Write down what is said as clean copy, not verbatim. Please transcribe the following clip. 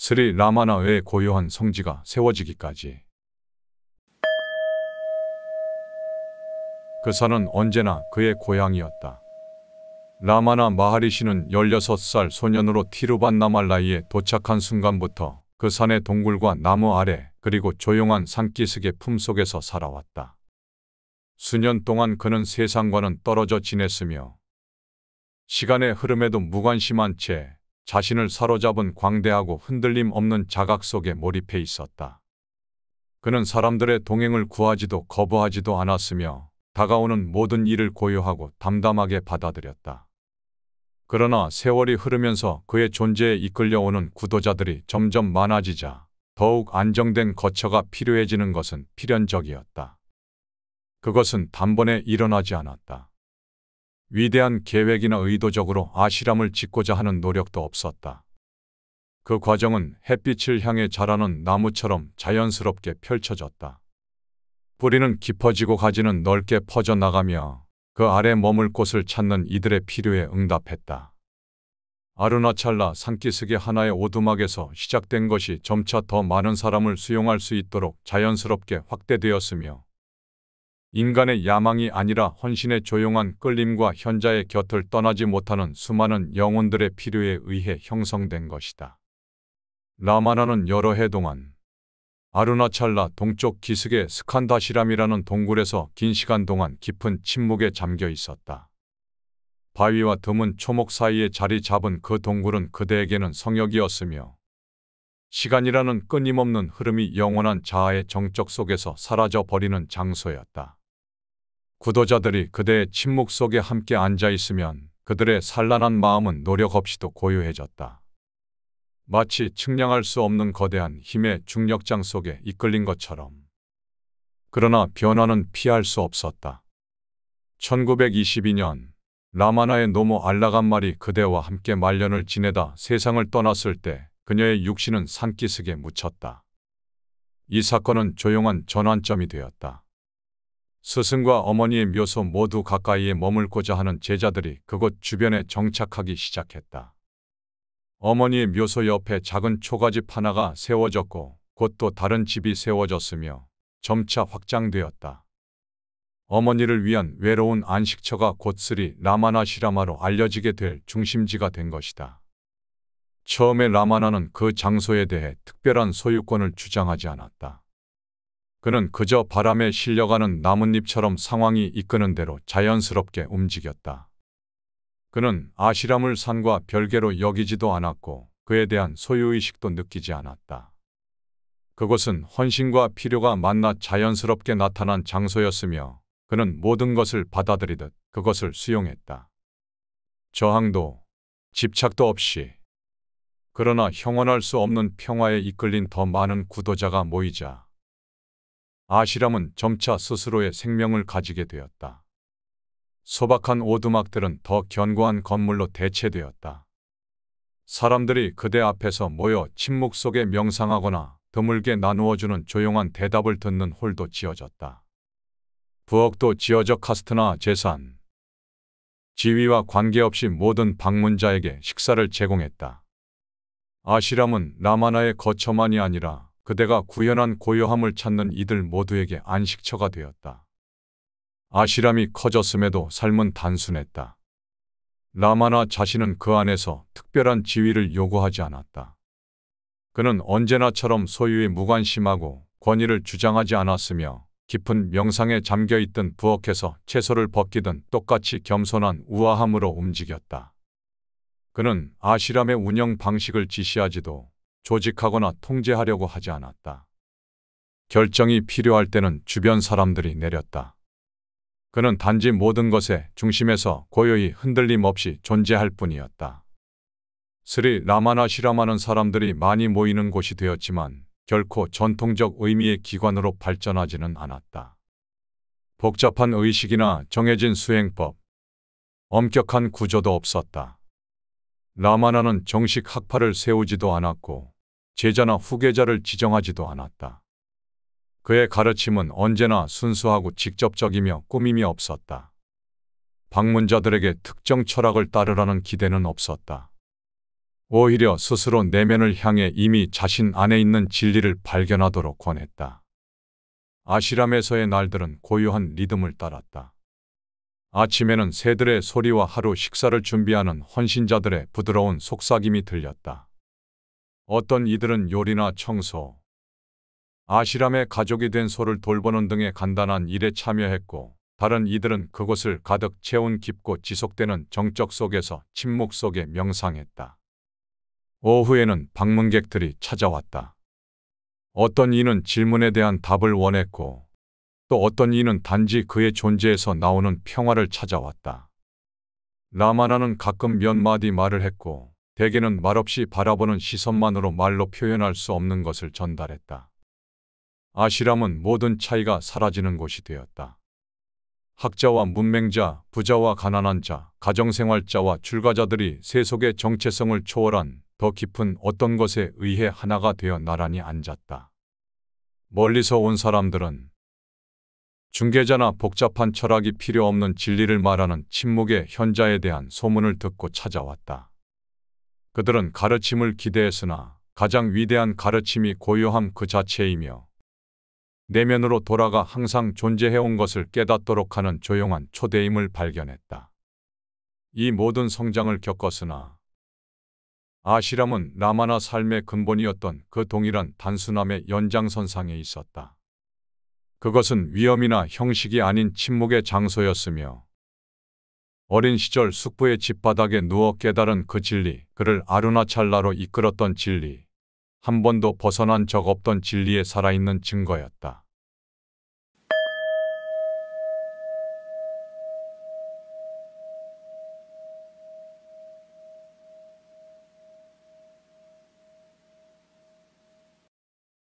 스리 라마나의 고요한 성지가 세워지기까지. 그 산은 언제나 그의 고향이었다. 라마나 마하리시는 16살 소년으로 티루반나말라이에 도착한 순간부터 그 산의 동굴과 나무 아래 그리고 조용한 산기슭의 품속에서 살아왔다. 수년 동안 그는 세상과는 떨어져 지냈으며 시간의 흐름에도 무관심한 채 자신을 사로잡은 광대하고 흔들림 없는 자각 속에 몰입해 있었다. 그는 사람들의 동행을 구하지도 거부하지도 않았으며 다가오는 모든 일을 고요하고 담담하게 받아들였다. 그러나 세월이 흐르면서 그의 존재에 이끌려오는 구도자들이 점점 많아지자 더욱 안정된 거처가 필요해지는 것은 필연적이었다. 그것은 단번에 일어나지 않았다. 위대한 계획이나 의도적으로 아시람을 짓고자 하는 노력도 없었다. 그 과정은 햇빛을 향해 자라는 나무처럼 자연스럽게 펼쳐졌다. 뿌리는 깊어지고 가지는 넓게 퍼져나가며 그 아래 머물 곳을 찾는 이들의 필요에 응답했다. 아루나찰라 산기슭의 하나의 오두막에서 시작된 것이 점차 더 많은 사람을 수용할 수 있도록 자연스럽게 확대되었으며 인간의 야망이 아니라 헌신의 조용한 끌림과 현자의 곁을 떠나지 못하는 수많은 영혼들의 필요에 의해 형성된 것이다. 라마나는 여러 해 동안 아루나찰라 동쪽 기슭의 스칸다시람이라는 동굴에서 긴 시간 동안 깊은 침묵에 잠겨 있었다. 바위와 드문 초목 사이에 자리 잡은 그 동굴은 그대에게는 성역이었으며 시간이라는 끊임없는 흐름이 영원한 자아의 정적 속에서 사라져 버리는 장소였다. 구도자들이 그대의 침묵 속에 함께 앉아 있으면 그들의 산란한 마음은 노력 없이도 고요해졌다. 마치 측량할 수 없는 거대한 힘의 중력장 속에 이끌린 것처럼. 그러나 변화는 피할 수 없었다. 1922년 라마나의 노모 알라간말이 그대와 함께 말년을 지내다 세상을 떠났을 때 그녀의 육신은 산기슭에 묻혔다. 이 사건은 조용한 전환점이 되었다. 스승과 어머니의 묘소 모두 가까이에 머물고자 하는 제자들이 그곳 주변에 정착하기 시작했다. 어머니의 묘소 옆에 작은 초가집 하나가 세워졌고 곧 또 다른 집이 세워졌으며 점차 확장되었다. 어머니를 위한 외로운 안식처가 곧 스리 라마나시라마로 알려지게 될 중심지가 된 것이다. 처음에 라마나는 그 장소에 대해 특별한 소유권을 주장하지 않았다. 그는 그저 바람에 실려가는 나뭇잎처럼 상황이 이끄는 대로 자연스럽게 움직였다. 그는 아시람을 산과 별개로 여기지도 않았고 그에 대한 소유의식도 느끼지 않았다. 그곳은 헌신과 필요가 만나 자연스럽게 나타난 장소였으며 그는 모든 것을 받아들이듯 그것을 수용했다. 저항도 집착도 없이. 그러나 형언할 수 없는 평화에 이끌린 더 많은 구도자가 모이자 아시람은 점차 스스로의 생명을 가지게 되었다. 소박한 오두막들은 더 견고한 건물로 대체되었다. 사람들이 그대 앞에서 모여 침묵 속에 명상하거나 드물게 나누어주는 조용한 대답을 듣는 홀도 지어졌다. 부엌도 지어져 카스트나 재산, 지위와 관계없이 모든 방문자에게 식사를 제공했다. 아시람은 라마나의 거처만이 아니라 그대가 구현한 고요함을 찾는 이들 모두에게 안식처가 되었다. 아시람이 커졌음에도 삶은 단순했다. 라마나 자신은 그 안에서 특별한 지위를 요구하지 않았다. 그는 언제나처럼 소유에 무관심하고 권위를 주장하지 않았으며 깊은 명상에 잠겨있던 부엌에서 채소를 벗기던 똑같이 겸손한 우아함으로 움직였다. 그는 아시람의 운영 방식을 지시하지도 조직하거나 통제하려고 하지 않았다. 결정이 필요할 때는 주변 사람들이 내렸다. 그는 단지 모든 것의 중심에서 고요히 흔들림 없이 존재할 뿐이었다. 스리 라마나시라마는 사람들이 많이 모이는 곳이 되었지만 결코 전통적 의미의 기관으로 발전하지는 않았다. 복잡한 의식이나 정해진 수행법, 엄격한 구조도 없었다. 라마나는 정식 학파를 세우지도 않았고 제자나 후계자를 지정하지도 않았다. 그의 가르침은 언제나 순수하고 직접적이며 꾸밈이 없었다. 방문자들에게 특정 철학을 따르라는 기대는 없었다. 오히려 스스로 내면을 향해 이미 자신 안에 있는 진리를 발견하도록 권했다. 아시람에서의 날들은 고요한 리듬을 따랐다. 아침에는 새들의 소리와 하루 식사를 준비하는 헌신자들의 부드러운 속삭임이 들렸다. 어떤 이들은 요리나 청소, 아시람의 가족이 된 소를 돌보는 등의 간단한 일에 참여했고, 다른 이들은 그곳을 가득 채운 깊고 지속되는 정적 속에서 침묵 속에 명상했다. 오후에는 방문객들이 찾아왔다. 어떤 이는 질문에 대한 답을 원했고, 또 어떤 이는 단지 그의 존재에서 나오는 평화를 찾아왔다. 라마나는 가끔 몇 마디 말을 했고, 대개는 말없이 바라보는 시선만으로 말로 표현할 수 없는 것을 전달했다. 아시람은 모든 차이가 사라지는 곳이 되었다. 학자와 문맹자, 부자와 가난한 자, 가정생활자와 출가자들이 세속의 정체성을 초월한 더 깊은 어떤 것에 의해 하나가 되어 나란히 앉았다. 멀리서 온 사람들은 중개자나 복잡한 철학이 필요 없는 진리를 말하는 침묵의 현자에 대한 소문을 듣고 찾아왔다. 그들은 가르침을 기대했으나 가장 위대한 가르침이 고요함 그 자체이며 내면으로 돌아가 항상 존재해온 것을 깨닫도록 하는 조용한 초대임을 발견했다. 이 모든 성장을 겪었으나 아시람은 라마나 삶의 근본이었던 그 동일한 단순함의 연장선상에 있었다. 그것은 위험이나 형식이 아닌 침묵의 장소였으며 어린 시절 숙부의 집바닥에 누워 깨달은 그 진리, 그를 아루나찰라로 이끌었던 진리, 한 번도 벗어난 적 없던 진리의 살아있는 증거였다.